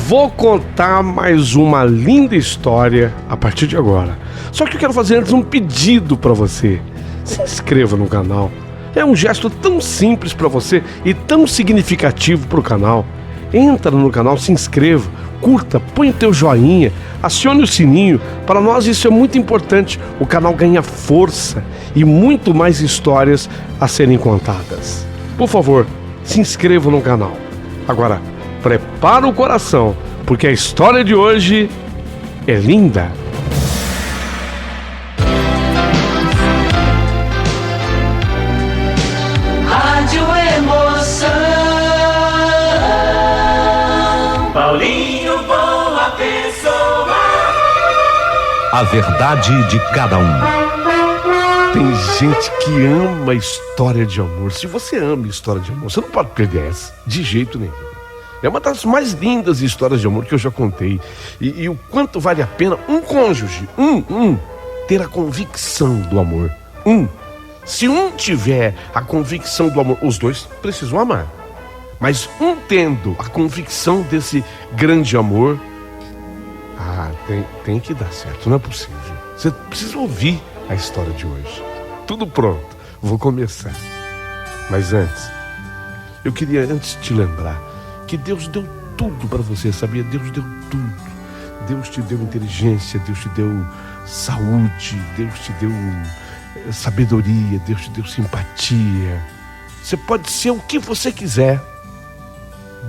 Vou contar mais uma linda história a partir de agora. Só que eu quero fazer antes um pedido para você. Se inscreva no canal. É um gesto tão simples para você e tão significativo para o canal. Entra no canal, se inscreva, curta, põe o teu joinha, acione o sininho. Para nós isso é muito importante. O canal ganha força e muito mais histórias a serem contadas. Por favor, se inscreva no canal. Agora, prepara o coração, porque a história de hoje é linda. Rádio Emoção. Paulinho Boa Pessoa. A verdade de cada um. Tem gente que ama história de amor. Se você ama história de amor, você não pode perder essa, de jeito nenhum. É uma das mais lindas histórias de amor que eu já contei. E o quanto vale a pena um cônjuge, ter a convicção do amor. Se um tiver a convicção do amor, os dois precisam amar. Mas um tendo a convicção desse grande amor, tem que dar certo, não é possível. Você precisa ouvir a história de hoje. Tudo pronto, vou começar. Mas antes, eu queria te lembrar que Deus deu tudo para você, sabia? Deus deu tudo. Deus te deu inteligência, Deus te deu saúde, Deus te deu sabedoria, Deus te deu simpatia. Você pode ser o que você quiser.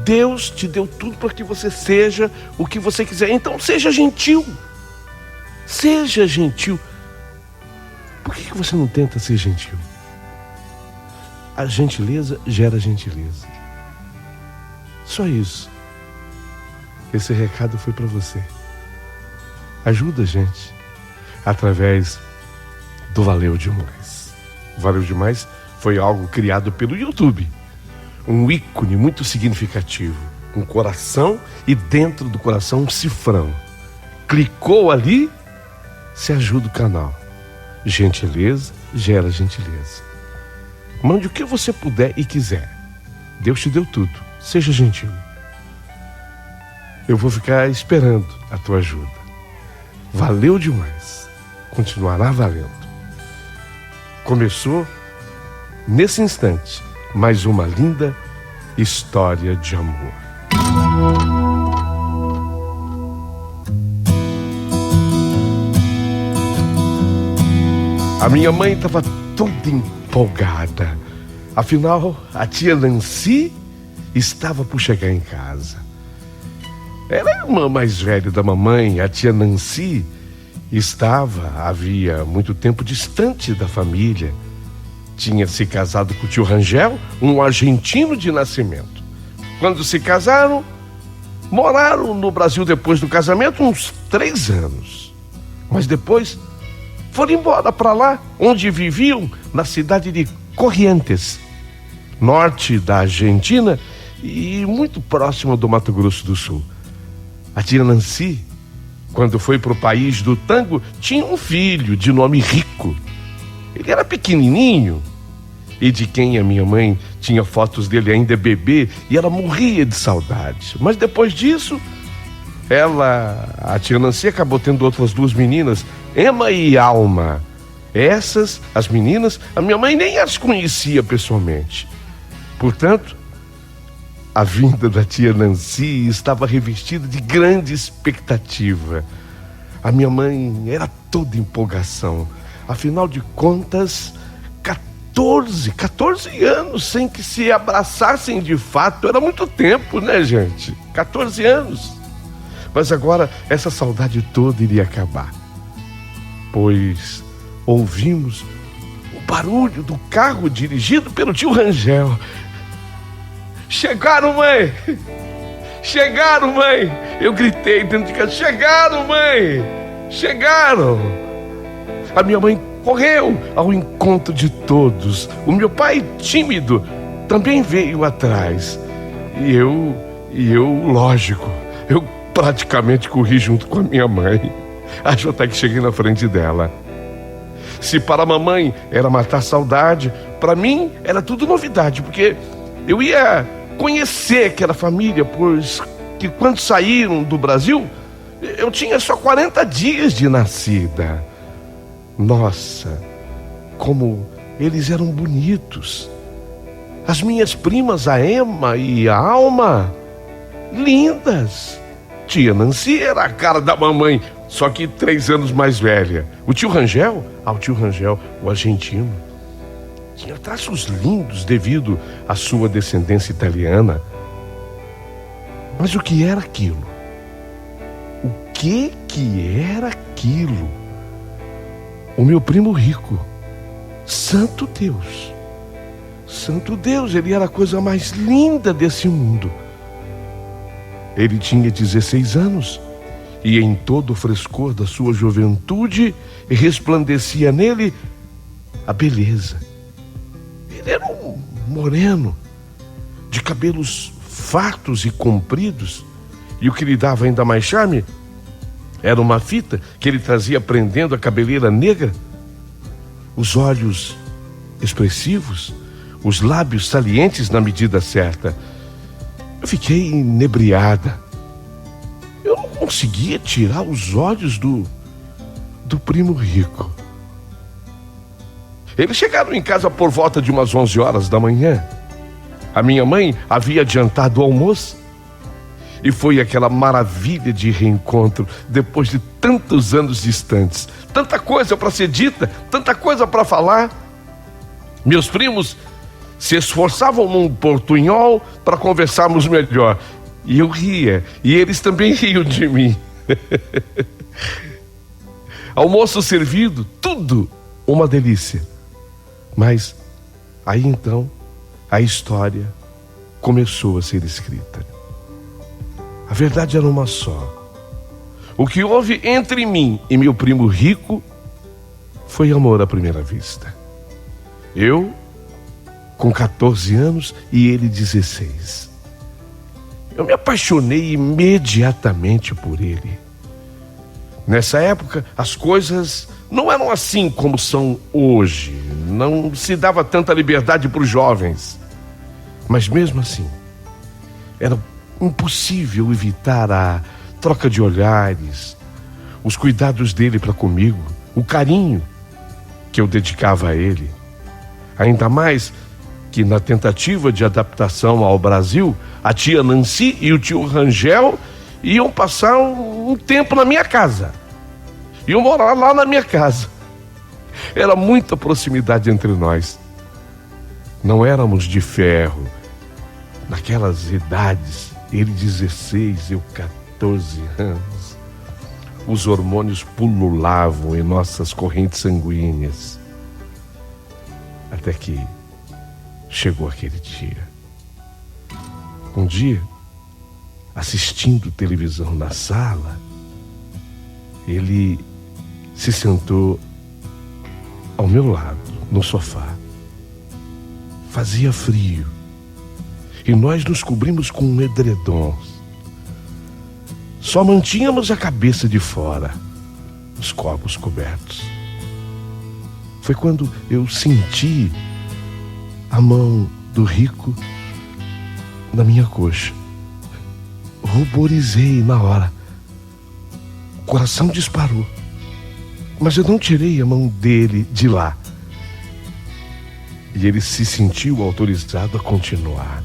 Deus te deu tudo para que você seja o que você quiser. Então seja gentil. Seja gentil. Por que você não tenta ser gentil? A gentileza gera gentileza. Só isso. Esse recado foi para você. Ajuda a gente através do Valeu Demais. O Valeu Demais foi algo criado pelo YouTube. Um ícone muito significativo. Um coração e dentro do coração um cifrão. Clicou ali, você ajuda o canal. Gentileza gera gentileza. Mande o que você puder e quiser. Deus te deu tudo. Seja gentil. Eu vou ficar esperando a tua ajuda. Valeu demais. Continuará valendo. Começou nesse instante mais uma linda história de amor. A minha mãe estava toda empolgada. Afinal, a tia Nancy estava por chegar em casa. Ela é a irmã mais velha da mamãe. A tia Nancy havia muito tempo distante da família. Tinha se casado com o tio Rangel, um argentino de nascimento. Quando se casaram, moraram no Brasil depois do casamento uns 3 anos. Mas depois foram embora para lá, onde viviam, na cidade de Corrientes, norte da Argentina e muito próximo do Mato Grosso do Sul. A tia Nancy, quando foi para o país do tango, tinha um filho de nome Rico. Ele era pequenininho e de quem a minha mãe tinha fotos dele ainda bebê e ela morria de saudade. Mas depois disso, a tia Nancy acabou tendo outras 2 meninas, Emma e Alma. Essas, as meninas, a minha mãe nem as conhecia pessoalmente. Portanto, a vinda da tia Nancy estava revestida de grande expectativa. A minha mãe era toda empolgação. Afinal de contas, 14 anos sem que se abraçassem de fato. Era muito tempo, né, gente? 14 anos. Mas agora essa saudade toda iria acabar. Pois ouvimos o barulho do carro dirigido pelo tio Rangel. Chegaram, mãe! Chegaram, mãe! Eu gritei dentro de casa: chegaram, mãe! Chegaram! A minha mãe correu ao encontro de todos. O meu pai, tímido, também veio atrás. E eu, lógico, eu praticamente corri junto com a minha mãe. Acho até que cheguei na frente dela. Se para a mamãe era matar a saudade, para mim era tudo novidade, porque eu ia conhecer aquela família, pois que quando saíram do Brasil, eu tinha só 40 dias de nascida. Nossa, como eles eram bonitos. As minhas primas, a Emma e a Alma, lindas. Tia Nancy era a cara da mamãe, só que 3 anos mais velha. O tio Rangel, o argentino, tinha traços lindos devido à sua descendência italiana. Mas o que era aquilo? O que era aquilo? O meu primo rico, santo Deus, ele era a coisa mais linda desse mundo. Ele tinha 16 anos e em todo o frescor da sua juventude resplandecia nele a beleza. Ele era um moreno, de cabelos fartos e compridos, e o que lhe dava ainda mais charme era uma fita que ele trazia prendendo a cabeleira negra, os olhos expressivos, os lábios salientes na medida certa. Eu fiquei inebriada. Eu não conseguia tirar os olhos do primo rico. Eles chegaram em casa por volta de umas 11 horas da manhã. A minha mãe havia adiantado o almoço. E foi aquela maravilha de reencontro depois de tantos anos distantes. Tanta coisa para ser dita, tanta coisa para falar. Meus primos se esforçavam num portunhol para conversarmos melhor. E eu ria, e eles também riam de mim. Almoço servido, tudo uma delícia. Mas aí então a história começou a ser escrita. A verdade era uma só. O que houve entre mim e meu primo rico foi amor à primeira vista. Eu com 14 anos e ele 16. Eu me apaixonei imediatamente por ele. Nessa época, as coisas não eram assim como são hoje. Não se dava tanta liberdade para os jovens. Mas mesmo assim, era impossível evitar a troca de olhares, os cuidados dele para comigo, o carinho que eu dedicava a ele. Ainda mais que na tentativa de adaptação ao Brasil, a tia Nancy e o tio Rangel iam passar um tempo na minha casa. Iam morar lá na minha casa. Era muita proximidade entre nós. Não éramos de ferro. Naquelas idades, ele 16, eu 14 anos. Os hormônios pululavam em nossas correntes sanguíneas. Até que chegou aquele dia. Um dia, assistindo televisão na sala, ele se sentou ao meu lado, no sofá. Fazia frio e nós nos cobrimos com edredons. Só mantínhamos a cabeça de fora, os corpos cobertos. Foi quando eu senti a mão do rico na minha coxa. Ruborizei na hora. O coração disparou. Mas eu não tirei a mão dele de lá. E ele se sentiu autorizado a continuar.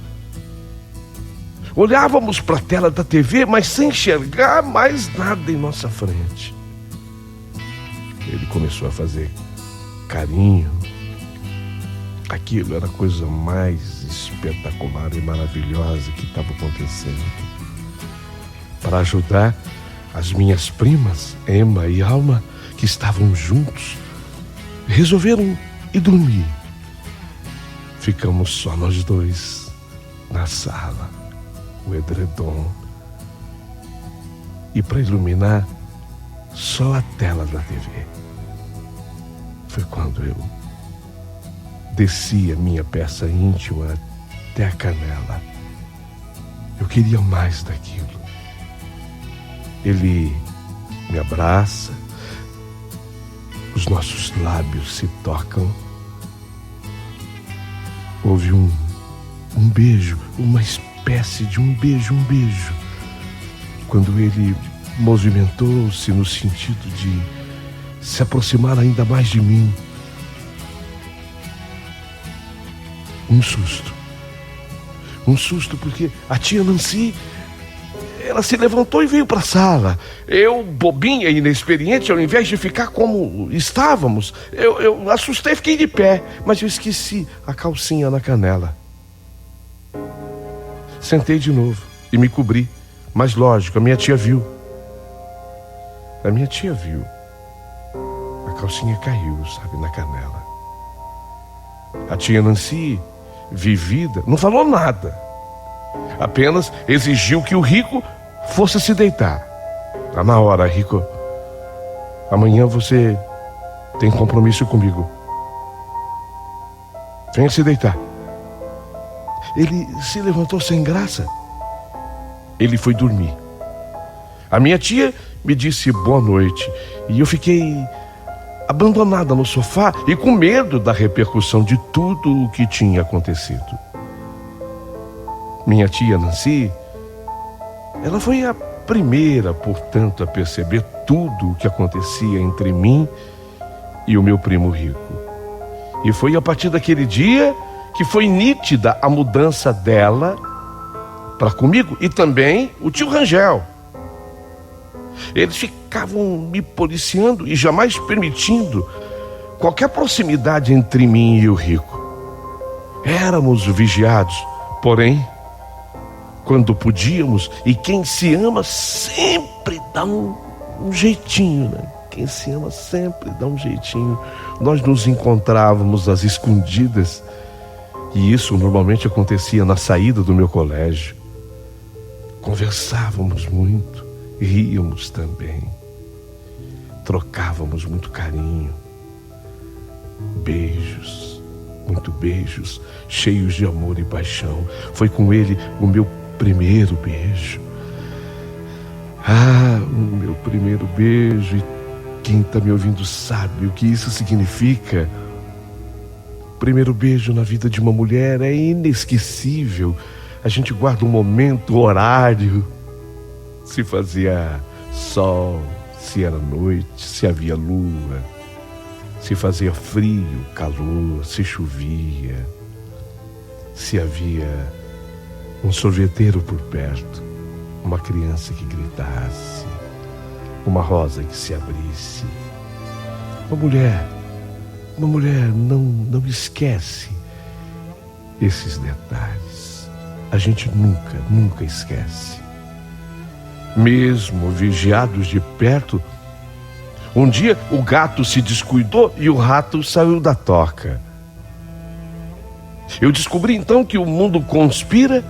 Olhávamos para a tela da TV, mas sem enxergar mais nada em nossa frente. Ele começou a fazer carinho. Aquilo era a coisa mais espetacular e maravilhosa que estava acontecendo. Para ajudar as minhas primas, Emma e Alma, que estavam juntos, resolveram ir dormir. Ficamos só nós dois na sala, o edredom. E para iluminar, só a tela da TV. Foi quando eu desci a minha peça íntima até a canela. Eu queria mais daquilo. Ele me abraça, os nossos lábios se tocam. Houve um beijo, uma espécie de um beijo. quando ele movimentou-se no sentido de se aproximar ainda mais de mim. Um susto porque a tia Nancy, ela se levantou e veio para a sala. Eu, bobinha e inexperiente, ao invés de ficar como estávamos, eu assustei e fiquei de pé, mas eu esqueci a calcinha na canela. Sentei de novo e me cobri, mas lógico, a minha tia viu. A calcinha caiu, sabe, na canela. A tia Nancy, vivida, não falou nada. Apenas exigiu que o Rico fosse se deitar. Tá na hora, Rico. Amanhã você tem compromisso comigo. Venha se deitar. Ele se levantou sem graça. Ele foi dormir. A minha tia me disse boa noite e eu fiquei abandonada no sofá e com medo da repercussão de tudo o que tinha acontecido. Minha tia Nancy, ela foi a primeira, portanto, a perceber tudo o que acontecia entre mim e o meu primo Rico. E foi a partir daquele dia que foi nítida a mudança dela para comigo e também o tio Rangel. Eles ficavam me policiando e jamais permitindo qualquer proximidade entre mim e o Rico. Éramos vigiados, porém, quando podíamos, e quem se ama sempre dá um jeitinho, né? Quem se ama sempre dá um jeitinho. Nós nos encontrávamos às escondidas, e isso normalmente acontecia na saída do meu colégio. Conversávamos muito, ríamos também, trocávamos muito carinho, beijos, muito beijos, cheios de amor e paixão. Foi com ele o meu primeiro beijo. O meu primeiro beijo. E quem está me ouvindo sabe o que isso significa. Primeiro beijo na vida de uma mulher é inesquecível. A gente guarda um momento, horário. Se fazia sol, se era noite, se havia lua, se fazia frio, calor, se chovia, se havia um sorveteiro por perto, uma criança que gritasse, uma rosa que se abrisse. Uma mulher não esquece esses detalhes. A gente nunca esquece. Mesmo vigiados de perto, um dia o gato se descuidou e o rato saiu da toca. Eu descobri então que o mundo conspira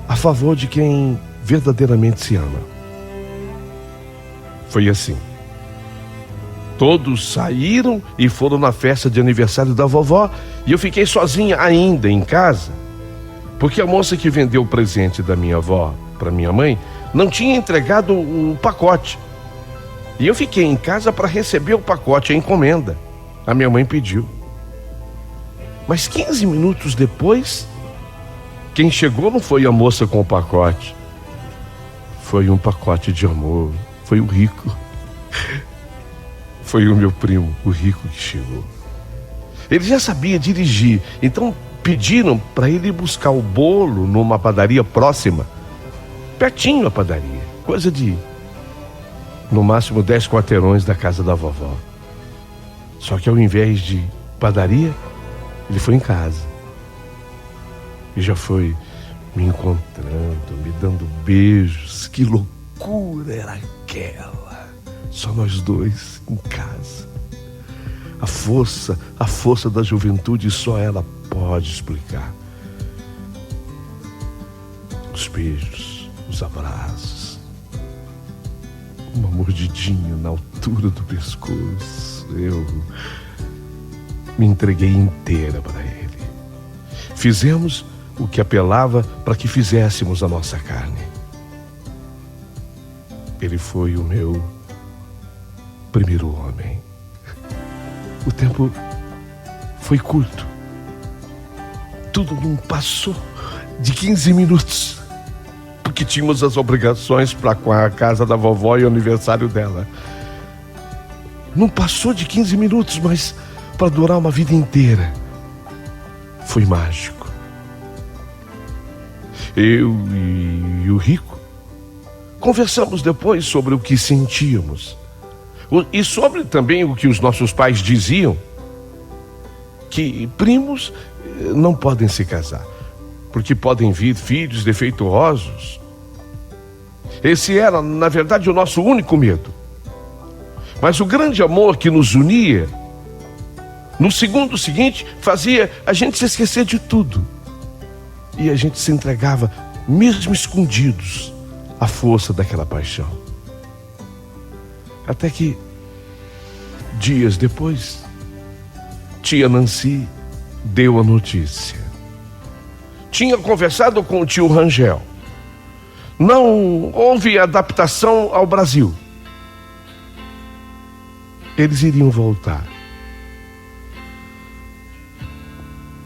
a favor de quem verdadeiramente se ama. Foi assim. Todos saíram e foram na festa de aniversário da vovó e eu fiquei sozinha ainda em casa, porque a moça que vendeu o presente da minha avó para minha mãe não tinha entregado o pacote. E eu fiquei em casa para receber o pacote, a encomenda. A minha mãe pediu. Mas 15 minutos depois, quem chegou não foi a moça com o pacote. Foi um pacote de amor. Foi o Rico. Foi o meu primo, o Rico, que chegou. Ele já sabia dirigir, então pediram para ele buscar o bolo numa padaria próxima. Pertinho a padaria, coisa de, no máximo, 10 quarteirões da casa da vovó. Só que ao invés de padaria, ele foi em casa. E já foi me encontrando, me dando beijos. Que loucura era aquela! Só nós dois em casa. A força da juventude, só ela pode explicar. Os beijos, os abraços, uma mordidinha na altura do pescoço. Eu me entreguei inteira para ele. Fizemos o que apelava para que fizéssemos a nossa carne. Ele foi o meu primeiro homem. O tempo foi curto. Tudo não passou de 15 minutos. porque tínhamos as obrigações para com a casa da vovó e o aniversário dela. Não passou de 15 minutos, mas para durar uma vida inteira. Foi mágico. Eu e o Rico conversamos depois sobre o que sentíamos. E sobre também o que os nossos pais diziam, que primos não podem se casar, porque podem vir filhos defeituosos. Esse era, na verdade, o nosso único medo. Mas o grande amor que nos unia, no segundo seguinte, fazia a gente se esquecer de tudo. E a gente se entregava, mesmo escondidos, à força daquela paixão. Até que, dias depois, tia Nancy deu a notícia. Tinha conversado com o tio Rangel. Não houve adaptação ao Brasil. Eles iriam voltar.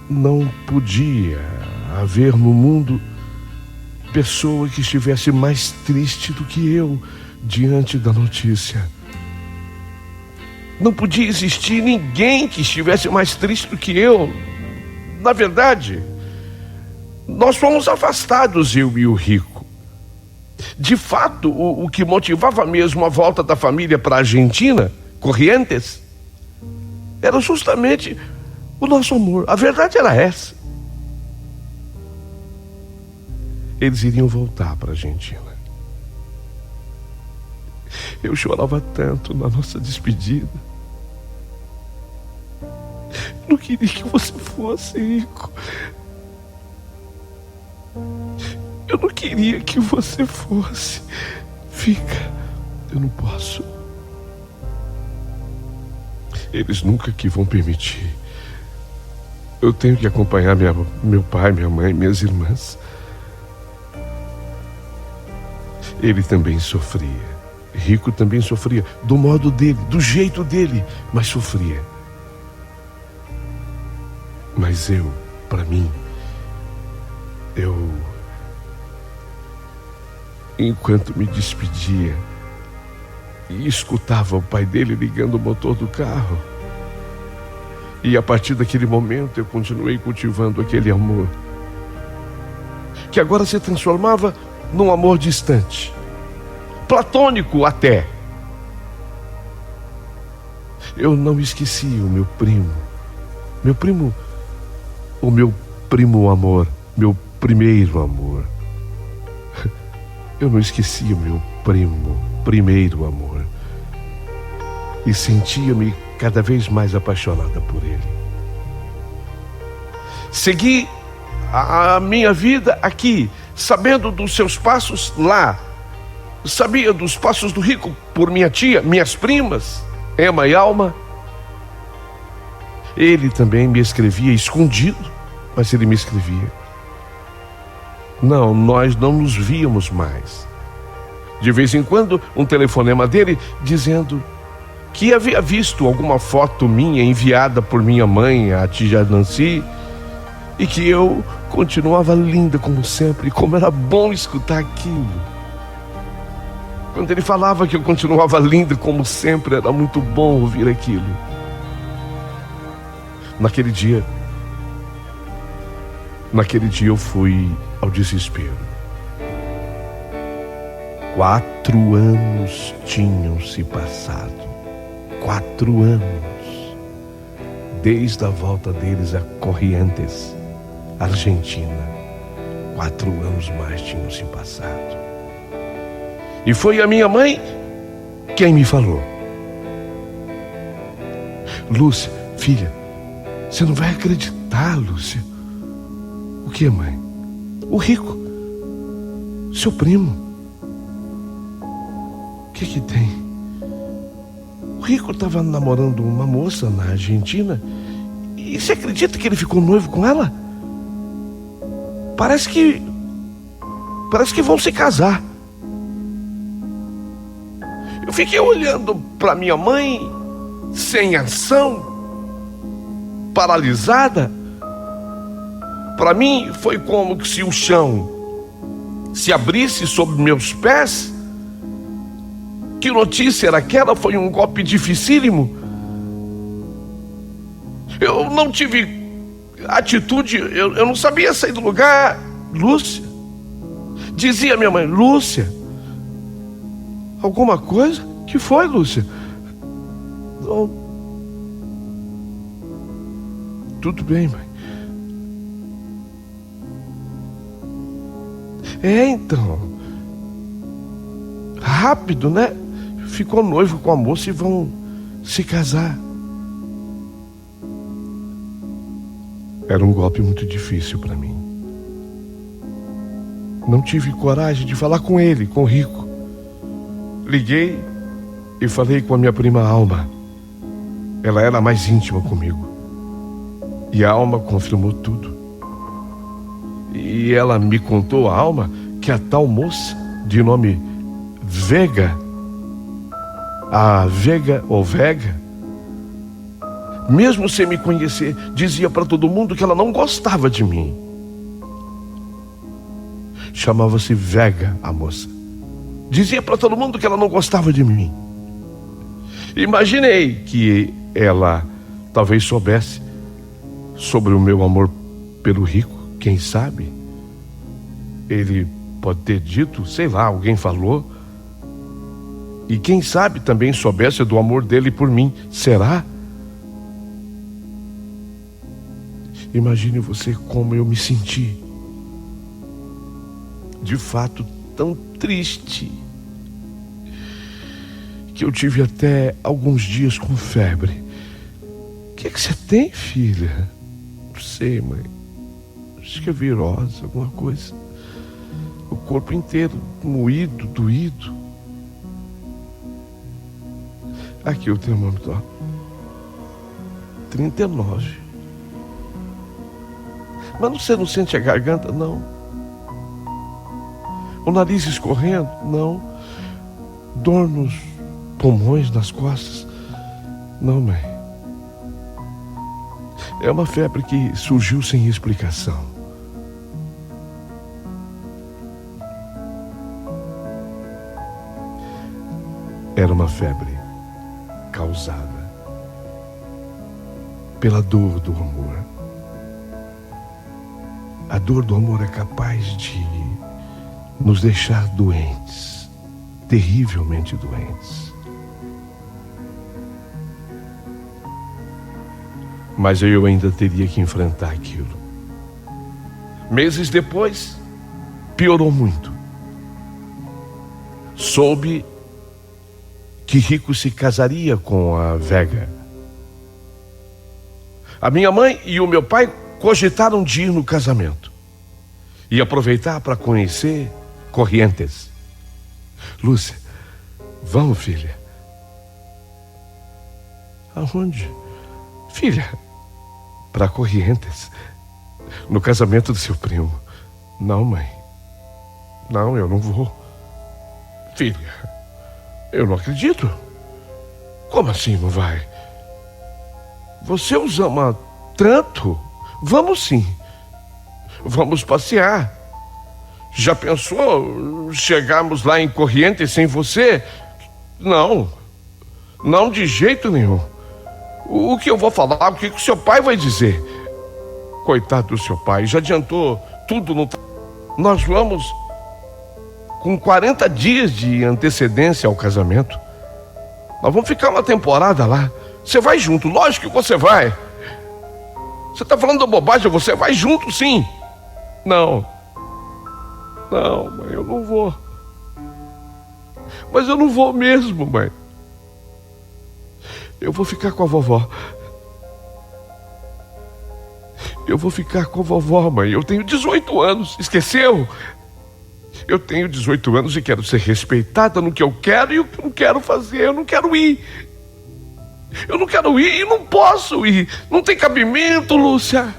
Não podia haver no mundo pessoa que estivesse mais triste do que eu diante da notícia. Não podia existir ninguém que estivesse mais triste do que eu. Na verdade, nós fomos afastados, eu e o Rico. De fato, o que motivava mesmo a volta da família para a Argentina, Corrientes, era justamente o nosso amor. A verdade era essa. Eles iriam voltar para a Argentina. Eu chorava tanto na nossa despedida. Não queria que você fosse, Rico. Eu não queria que você fosse. Fica, eu não posso. Eles nunca que vão permitir. Eu tenho que acompanhar meu pai, minha mãe, minhas irmãs. Ele também sofria. Rico também sofria, do modo dele, do jeito dele, mas sofria. Mas eu, para mim, enquanto me despedia e escutava o pai dele ligando o motor do carro, e a partir daquele momento eu continuei cultivando aquele amor, que agora se transformava num amor distante, platônico até. Eu não esqueci o meu primo, o meu primo amor, meu primeiro amor. Eu não esqueci o meu primeiro amor. E sentia-me cada vez mais apaixonada por ele. Segui a minha vida aqui, sabendo dos seus passos lá. Sabia dos passos do Rico por minha tia, minhas primas, Emma e Alma. Ele também me escrevia escondido, mas ele me escrevia. Não, nós não nos víamos mais. De vez em quando, um telefonema dele dizendo que havia visto alguma foto minha enviada por minha mãe, a tia Nancy, e que eu continuava linda como sempre. Como era bom escutar aquilo. Quando ele falava que eu continuava linda como sempre, era muito bom ouvir aquilo. Naquele dia eu fui ao desespero. 4 anos tinham se passado. 4 anos. Desde a volta deles a Corrientes, Argentina. 4 anos mais tinham se passado. E foi a minha mãe quem me falou. Lúcia, filha, você não vai acreditar, Lúcia. O que, mãe? O Rico, seu primo. O que tem? O Rico estava namorando uma moça na Argentina. E você acredita que ele ficou noivo com ela? Parece que vão se casar. Eu fiquei olhando para minha mãe, sem ação, paralisada. Para mim foi como se o chão se abrisse sob meus pés? Que notícia era aquela? Foi um golpe dificílimo. Eu não tive atitude, eu não sabia sair do lugar. Lúcia, dizia minha mãe, Lúcia, alguma coisa? Que foi, Lúcia? Não. Tudo bem, mãe. Então, rápido, né? Ficou noivo com a moça e vão se casar. Era um golpe muito difícil para mim. Não tive coragem de falar com ele, com o Rico. Liguei e falei com a minha prima Alma. Ela era mais íntima comigo. E a Alma confirmou tudo. E ela me contou, a Alma, que a tal moça, de nome Vega, a Vega ou Vega, mesmo sem me conhecer, dizia para todo mundo que ela não gostava de mim. Chamava-se Vega, a moça. Dizia para todo mundo que ela não gostava de mim. Imaginei que ela talvez soubesse sobre o meu amor pelo Rico. Quem sabe? Ele pode ter dito, sei lá, alguém falou. E quem sabe também soubesse do amor dele por mim. Será? Imagine você como eu me senti. De fato, tão triste, que eu tive até alguns dias com febre. O que você tem, filha? Não sei, mãe. Acho que é virose, alguma coisa. O corpo inteiro moído, doído. Aqui o termômetro, ó. 39. Mas você não sente a garganta? Não. O nariz escorrendo? Não. Dor nos pulmões, nas costas? Não, mãe. É uma febre que surgiu sem explicação. Era uma febre causada pela dor do amor. A dor do amor é capaz de nos deixar doentes, terrivelmente doentes. Mas eu ainda teria que enfrentar aquilo. Meses depois, piorou muito. Soube que Rico se casaria com a Vega. A minha mãe e o meu pai cogitaram de ir no casamento e aproveitar para conhecer Corrientes. Lúcia, vamos, filha. Aonde? Filha, para Corrientes, no casamento do seu primo. Não, mãe. Não, eu não vou. Filha, eu não acredito. Como assim não vai? Você os ama tanto? Vamos sim. Vamos passear. Já pensou chegarmos lá em Corrientes sem você? Não. Não de jeito nenhum. O que eu vou falar? O que o seu pai vai dizer? Coitado do seu pai, já adiantou tudo no... Nós vamos com 40 dias de antecedência ao casamento. Nós vamos ficar uma temporada lá. Você vai junto, lógico que você vai. Você está falando bobagem, você vai junto sim. Não, mãe, eu não vou. Mas eu não vou mesmo, mãe. Eu vou ficar com a vovó. Eu vou ficar com a vovó, mãe. Eu tenho 18 anos, esqueceu? Eu tenho 18 anos e quero ser respeitada no que eu quero e o que eu não quero fazer. Eu não quero ir. Eu não quero ir e não posso ir. Não tem cabimento, Lúcia.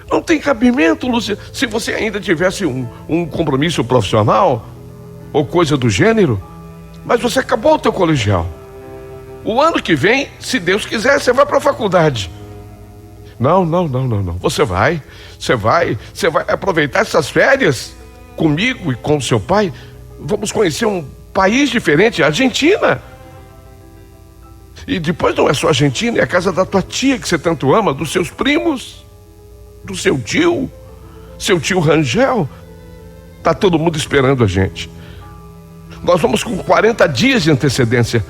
Não tem cabimento, Lúcia. Se você ainda tivesse um compromisso profissional ou coisa do gênero, mas você acabou o teu colegial. O ano que vem, se Deus quiser, você vai para a faculdade. Não. Você vai aproveitar essas férias comigo e com seu pai, vamos conhecer um país diferente, a Argentina. E depois não é só a Argentina, é a casa da tua tia que você tanto ama, dos seus primos, do seu tio Rangel. Tá todo mundo esperando a gente. Nós vamos com 40 dias de antecedência.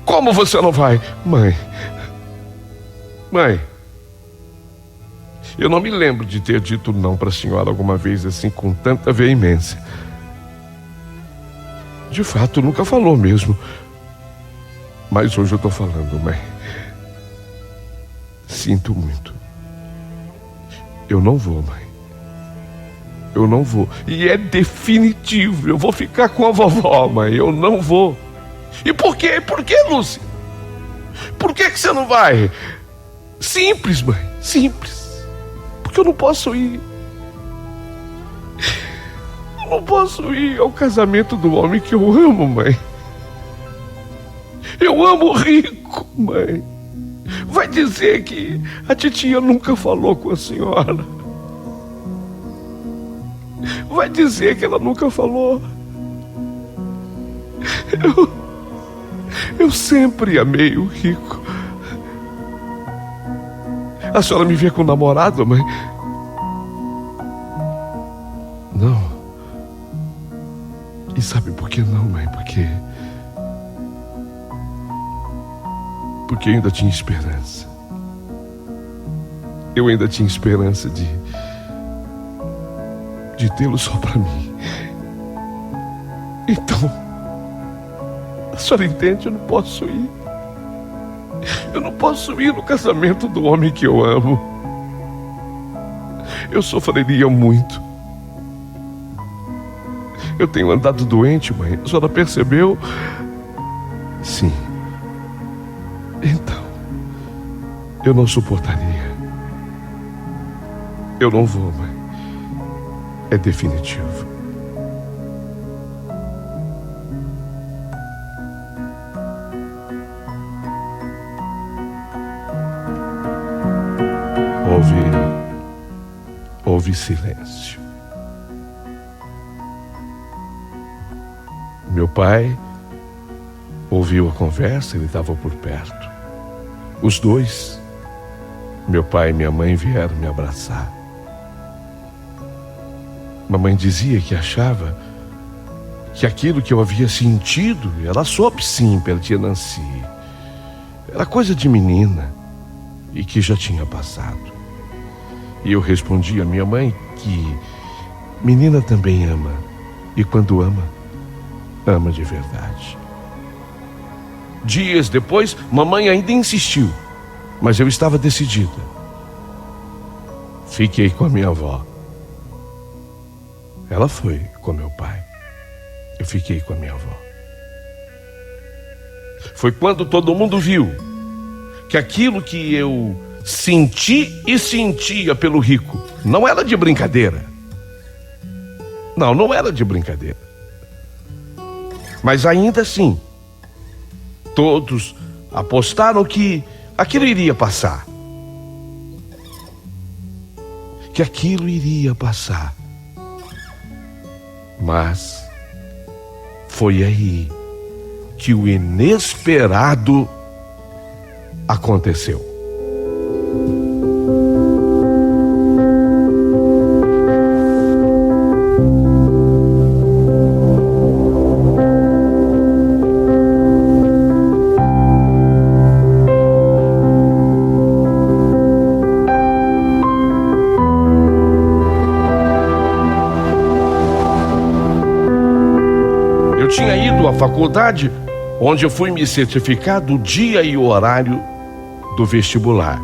Como você não vai? Mãe, eu não me lembro de ter dito não para a senhora alguma vez assim com tanta veemência. De fato, nunca falou mesmo. Mas hoje eu estou falando, mãe. Sinto muito. Eu não vou, mãe. Eu não vou. E é definitivo. Eu vou ficar com a vovó, mãe. Eu não vou. E por quê? Por quê, Lúcia? Por que você não vai? Simples, mãe. Simples. Porque eu não posso ir. Eu não posso ir ao casamento do homem que eu amo, mãe. Eu amo o Rico, mãe. Vai dizer que a titia nunca falou com a senhora. Vai dizer que ela nunca falou. Eu sempre amei o Rico. A senhora me vê com namorado, mãe? Não. E sabe por que não, mãe? Porque eu ainda tinha esperança. Eu ainda tinha esperança de tê-lo só para mim. Então, a senhora entende? Eu não posso ir. Eu não posso ir no casamento do homem que eu amo. Eu sofreria muito. Eu tenho andado doente, mãe. A senhora percebeu? Sim. Então, eu não suportaria. Eu não vou, mãe. É definitivo. Houve silêncio. Meu pai ouviu a conversa, ele estava por perto. Os dois, meu pai e minha mãe, vieram me abraçar. Mamãe dizia que achava que aquilo que eu havia sentido, ela soube sim pela tia Nancy, era coisa de menina e que já tinha passado. E eu respondi à minha mãe que menina também ama, e quando ama, ama de verdade. Dias depois, mamãe ainda insistiu, mas eu estava decidida. Fiquei com a minha avó. Ela foi com meu pai. Eu fiquei com a minha avó. Foi quando todo mundo viu que aquilo que eu senti e sentia pelo Rico não era de brincadeira. Não era de brincadeira. Mas ainda assim, todos apostaram que aquilo iria passar. Que aquilo iria passar. Mas foi aí que o inesperado aconteceu. Eu tinha ido à faculdade, onde eu fui me certificar do dia e o horário do vestibular.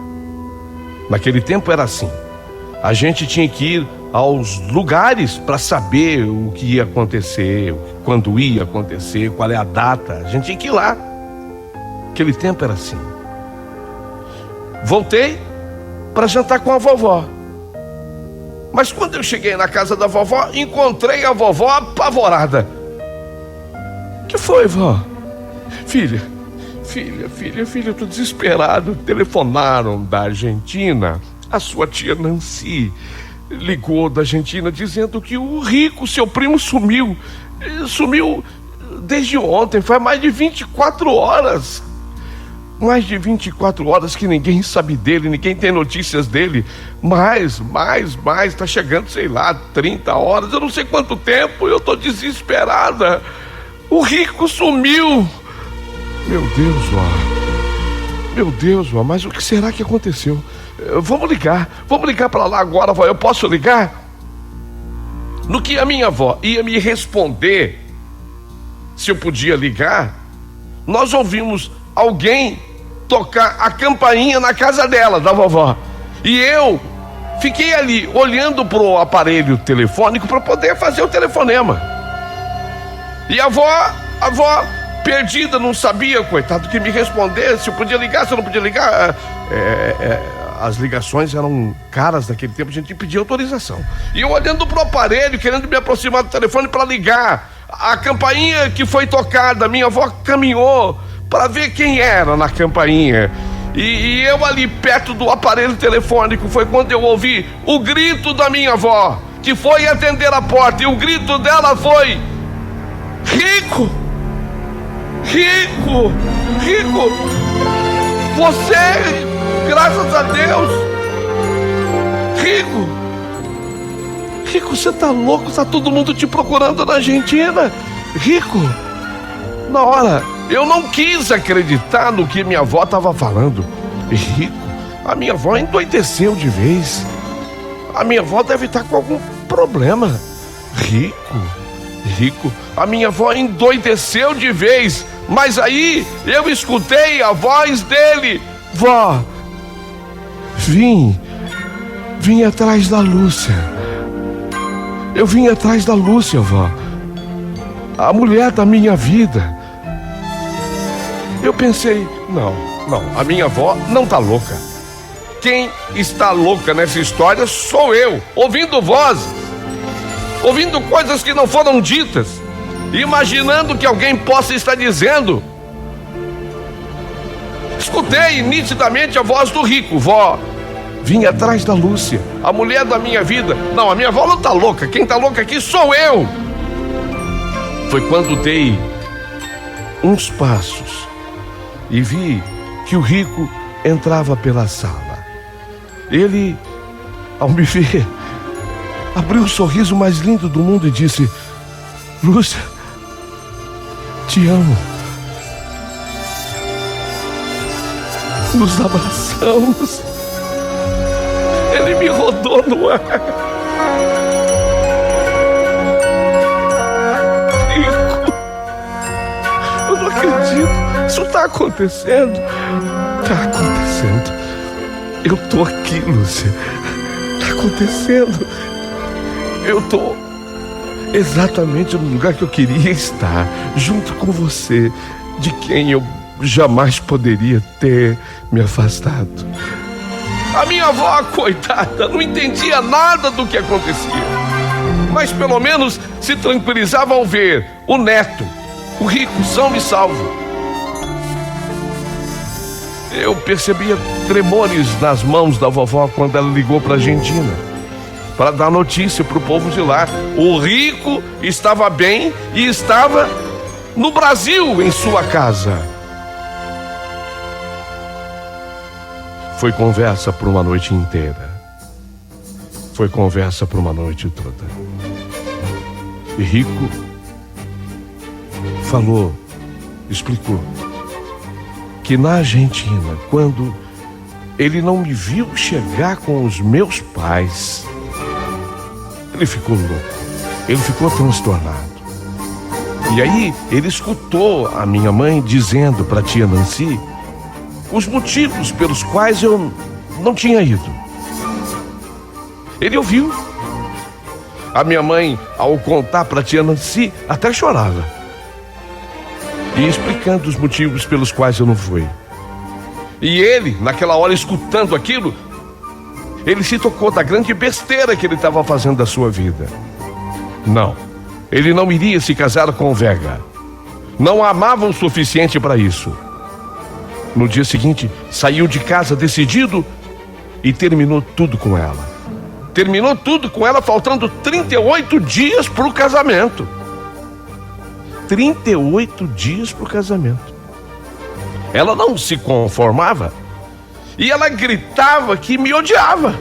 Naquele tempo era assim: a gente tinha que ir aos lugares para saber o que ia acontecer, quando ia acontecer, qual é a data. A gente tinha que ir lá. Naquele tempo era assim. Voltei para jantar com a vovó. Mas quando eu cheguei na casa da vovó, encontrei a vovó apavorada. Que foi, vó? Filha, eu tô desesperado. Telefonaram da Argentina. A sua tia Nancy ligou da Argentina dizendo que o Rico, seu primo, sumiu. Sumiu desde ontem, faz mais de 24 horas. Mais de 24 horas que ninguém sabe dele, ninguém tem notícias dele. Mais, tá chegando, sei lá, 30 horas, eu não sei quanto tempo, eu tô desesperada. O Rico sumiu. Meu Deus, vó, mas o que será que aconteceu? Vamos ligar pra lá agora, vó, eu posso ligar? No que a minha avó ia me responder se eu podia ligar, nós ouvimos alguém tocar a campainha na casa dela, da vovó. E eu fiquei ali olhando pro aparelho telefônico para poder fazer o telefonema. E a avó perdida, não sabia, coitado, que me responder, se eu podia ligar, se eu não podia ligar. As ligações eram caras naquele tempo, a gente pedia autorização. E eu olhando pro aparelho, querendo me aproximar do telefone para ligar. A campainha que foi tocada, minha avó caminhou para ver quem era na campainha. E eu ali perto do aparelho telefônico foi quando eu ouvi o grito da minha avó, que foi atender a porta, e o grito dela foi: Rico! Rico! Rico! Você, graças a Deus! Rico! Rico, você tá louco? Tá todo mundo te procurando na Argentina. Rico! Na hora, eu não quis acreditar no que minha avó estava falando. Rico, a minha avó endoideceu de vez. A minha avó deve estar com algum problema. Rico, a minha avó endoideceu de vez. Mas aí eu escutei a voz dele: Vó, vim atrás da Lúcia. Eu vim atrás da Lúcia, vó. A mulher da minha vida. Eu pensei, não, a minha avó não tá louca. Quem está louca nessa história sou eu, ouvindo vozes, ouvindo coisas que não foram ditas, imaginando que alguém possa estar dizendo. Escutei nitidamente a voz do Rico: Vó, vim atrás da Lúcia, a mulher da minha vida. Não, a minha avó não tá louca, quem tá louca aqui sou eu. Foi quando dei uns passos e vi que o Rico entrava pela sala. Ele, ao me ver, abriu o sorriso mais lindo do mundo e disse: Lúcia, te amo. Nos abraçamos. Ele me rodou no ar. Rico, eu não acredito. Isso tá acontecendo. Tá acontecendo. Eu tô aqui, Lúcia. Tá acontecendo. Eu tô exatamente no lugar que eu queria estar, junto com você, de quem eu jamais poderia ter me afastado. A minha avó, coitada, não entendia nada do que acontecia, mas pelo menos se tranquilizava ao ver o neto, o Rico, são e salvo. Eu percebia tremores nas mãos da vovó quando ela ligou para a Argentina para dar notícia para o povo de lá. O Rico estava bem e estava no Brasil, em sua casa. Foi conversa por uma noite inteira. Foi conversa por uma noite toda. E Rico falou, explicou, que na Argentina, quando ele não me viu chegar com os meus pais, ele ficou louco, ele ficou transtornado. E aí ele escutou a minha mãe dizendo para a tia Nancy os motivos pelos quais eu não tinha ido. Ele ouviu. A minha mãe, ao contar para a tia Nancy, até chorava, e explicando os motivos pelos quais eu não fui. E ele, naquela hora, escutando aquilo, ele se tocou da grande besteira que ele estava fazendo da sua vida. Não, ele não iria se casar com o Vega. Não a amava o suficiente para isso. No dia seguinte, saiu de casa decidido e terminou tudo com ela. terminou tudo com ela faltando 38 dias para o casamento. 38 dias para o casamento. Ela não se conformava e ela gritava que me odiava.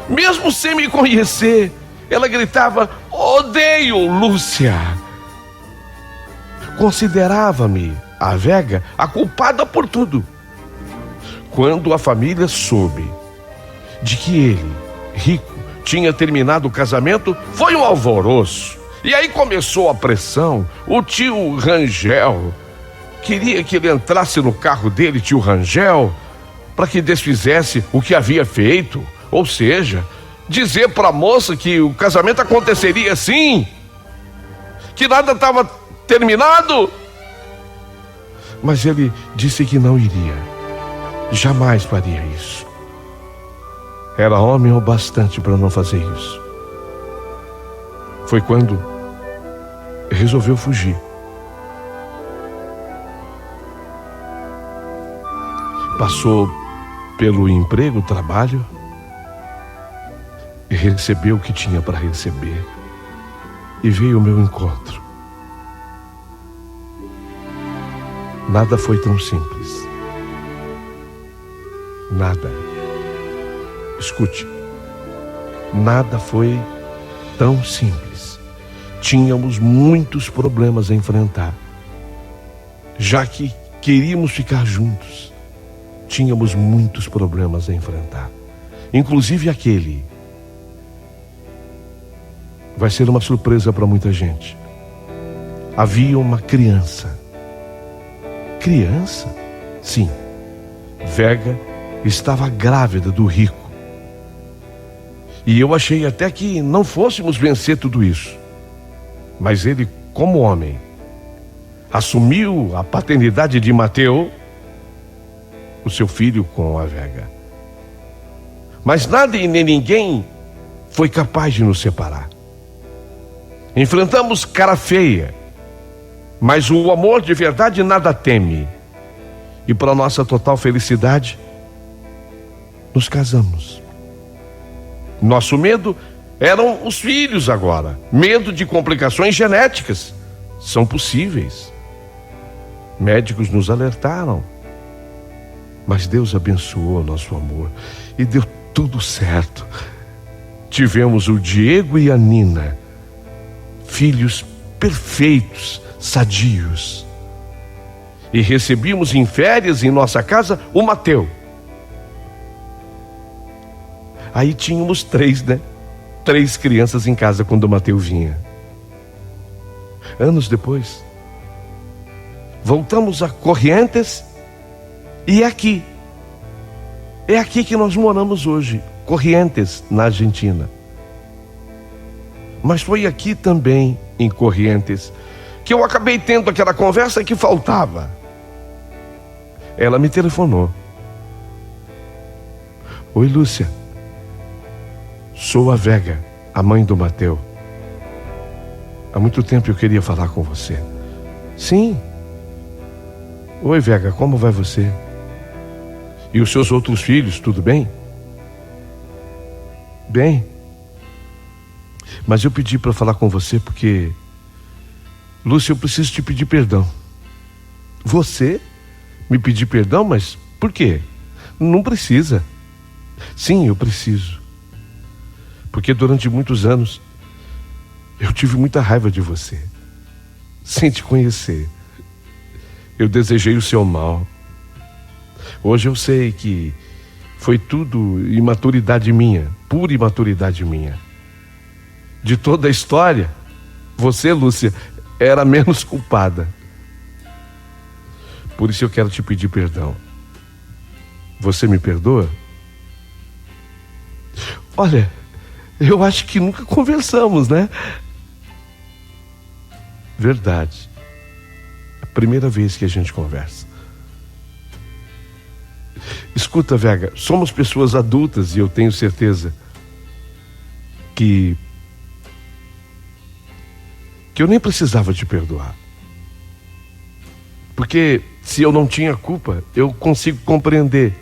Mesmo sem me conhecer, ela gritava: odeio Lúcia. Considerava-me, a Vega, a culpada por tudo. Quando a família soube de que ele, rico, tinha terminado o casamento, foi um alvoroço. E aí começou a pressão. O tio Rangel queria que ele entrasse no carro dele, tio Rangel, para que desfizesse o que havia feito. Ou seja, dizer para a moça que o casamento aconteceria assim, que nada estava terminado. Mas ele disse que não iria, jamais faria isso. Era homem o bastante para não fazer isso. Foi quando resolveu fugir. Passou pelo emprego, trabalho, e recebeu o que tinha para receber, e veio ao meu encontro. Nada foi tão simples. Nada. Escute. Nada foi tão simples. Tínhamos muitos problemas a enfrentar. Já que queríamos ficar juntos, tínhamos muitos problemas a enfrentar. Inclusive aquele. Vai ser uma surpresa para muita gente. Havia uma criança. Criança? Sim. Vega estava grávida do rico. E eu achei até que não fôssemos vencer tudo isso. Mas ele, como homem, assumiu a paternidade de Mateu, o seu filho, com a Vega. Mas nada e nem ninguém foi capaz de nos separar. Enfrentamos cara feia, mas o amor de verdade nada teme. E para nossa total felicidade, nos casamos. Nosso medo eram os filhos agora. Medo de complicações genéticas. São possíveis. Médicos nos alertaram. Mas Deus abençoou nosso amor e deu tudo certo. Tivemos o Diego e a Nina, filhos perfeitos, sadios. E recebemos em férias em nossa casa o Mateu. Aí tínhamos 3, né? 3 crianças em casa quando o Mateu vinha. Anos depois, voltamos a Corrientes e é aqui. É aqui que nós moramos hoje, Corrientes, na Argentina. Mas foi aqui também, em Corrientes, que eu acabei tendo aquela conversa que faltava. Ela me telefonou. Oi, Lúcia. Sou a Vega, a mãe do Mateu. Há muito tempo eu queria falar com você. Sim. Oi, Vega, como vai você? E os seus outros filhos, tudo bem? Bem. Mas eu pedi para falar com você porque... Lúcia, eu preciso te pedir perdão. Você me pedir perdão? Mas por quê? Não precisa. Sim, eu preciso. Porque durante muitos anos eu tive muita raiva de você. Sem te conhecer. Eu desejei o seu mal. Hoje eu sei que foi tudo imaturidade minha, pura imaturidade minha. De toda a história, você, Lúcia, era menos culpada. Por isso eu quero te pedir perdão. Você me perdoa? Olha, eu acho que nunca conversamos, né? Verdade. É a primeira vez que a gente conversa. Escuta, Vega, somos pessoas adultas e eu tenho certeza que eu nem precisava te perdoar. Porque se eu não tinha culpa, eu consigo compreender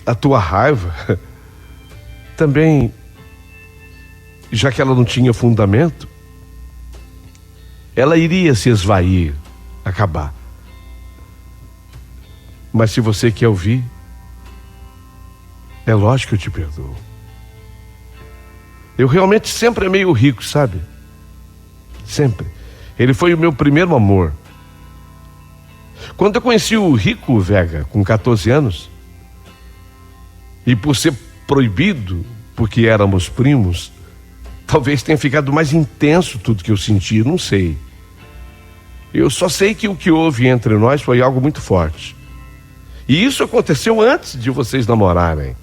a tua raiva também, já que ela não tinha fundamento, ela iria se esvair, acabar. Mas se você quer ouvir, é lógico que eu te perdoo. Eu realmente sempre amei o Rico, sabe? Sempre. Ele foi o meu primeiro amor. Quando eu conheci o Rico Vega, com 14 anos, e por ser proibido, porque éramos primos, talvez tenha ficado mais intenso tudo que eu senti, não sei. Eu só sei que o que houve entre nós foi algo muito forte. E isso aconteceu antes de vocês namorarem.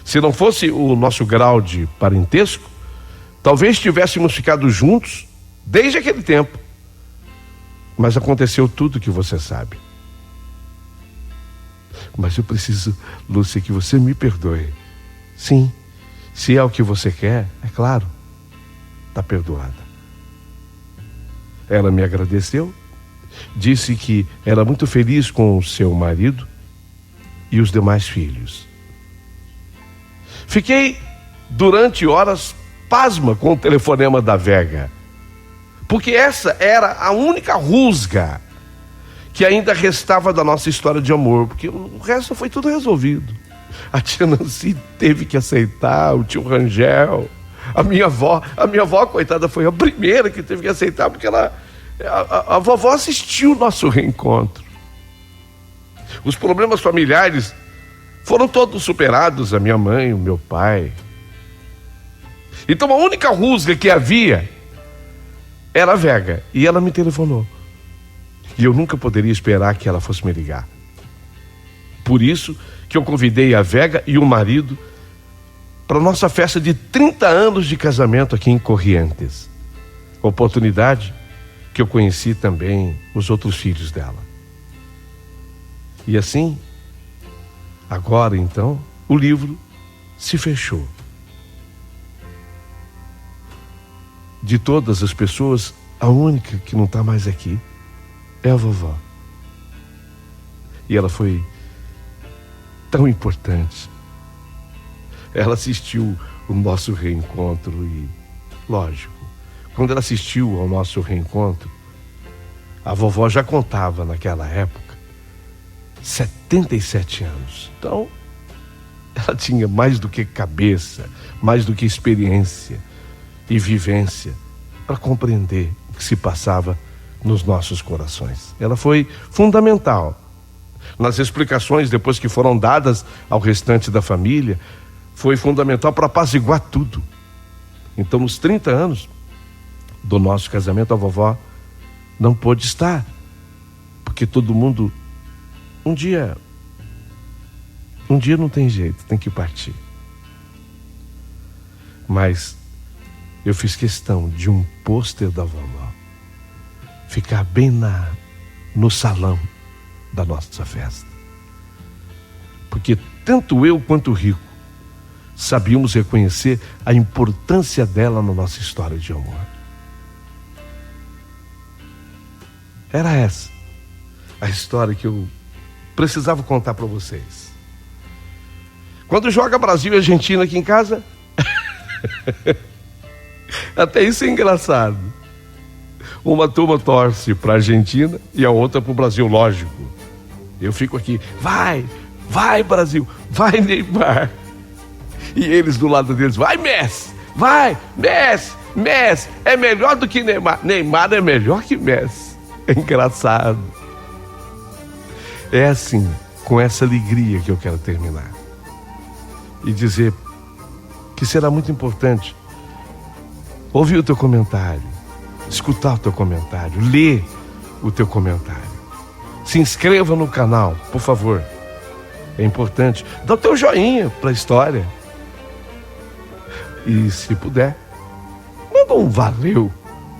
Se não fosse o nosso grau de parentesco, talvez tivéssemos ficado juntos desde aquele tempo. Mas aconteceu tudo que você sabe. Mas eu preciso, Lúcia, que você me perdoe. Sim, se é o que você quer, é claro, está perdoada. Ela me agradeceu, disse que era muito feliz com o seu marido e os demais filhos. Fiquei durante horas pasma com o telefonema da Vega, porque essa era a única rusga que ainda restava da nossa história de amor, porque o resto foi tudo resolvido. A tia Nancy teve que aceitar, o tio Rangel, a minha avó, coitada, foi a primeira que teve que aceitar, porque a vovó assistiu o nosso reencontro. Os problemas familiares foram todos superados, a minha mãe, o meu pai. Então a única rusga que havia era a Vega, e ela me telefonou. E eu nunca poderia esperar que ela fosse me ligar. Por isso que eu convidei a Vega e o marido para a nossa festa de 30 anos de casamento aqui em Corrientes. Oportunidade que eu conheci também os outros filhos dela. E assim, agora então, o livro se fechou. De todas as pessoas, a única que não está mais aqui é a vovó. E ela foi tão importante. Ela assistiu o nosso reencontro e, lógico, quando ela assistiu ao nosso reencontro, a vovó já contava naquela época 77 anos. Então, ela tinha mais do que cabeça, mais do que experiência e vivência para compreender o que se passava nos nossos corações. Ela foi fundamental nas explicações depois que foram dadas ao restante da família, foi fundamental para apaziguar tudo. Então, nos 30 anos do nosso casamento, a vovó não pôde estar, porque todo mundo um dia não tem jeito, tem que partir. Mas eu fiz questão de um pôster da vovó ficar bem no salão da nossa festa. Porque tanto eu quanto o Rico sabíamos reconhecer a importância dela na nossa história de amor. Era essa a história que eu precisava contar para vocês. Quando joga Brasil e Argentina aqui em casa, até isso é engraçado. Uma turma torce para a Argentina e a outra para o Brasil, lógico. Eu fico aqui, vai Brasil, vai Neymar. E eles do lado deles, vai Messi, vai Messi, é melhor do que Neymar. Neymar é melhor que Messi. É engraçado. É assim, com essa alegria que eu quero terminar. E dizer que será muito importante ouvir o teu comentário, escutar o teu comentário, ler o teu comentário. Se inscreva no canal, por favor. É importante. Dá o teu joinha para a história. E se puder, manda um valeu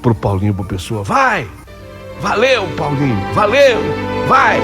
pro Paulinho Boa Pessoa. Vai! Valeu, Paulinho! Valeu! Vai!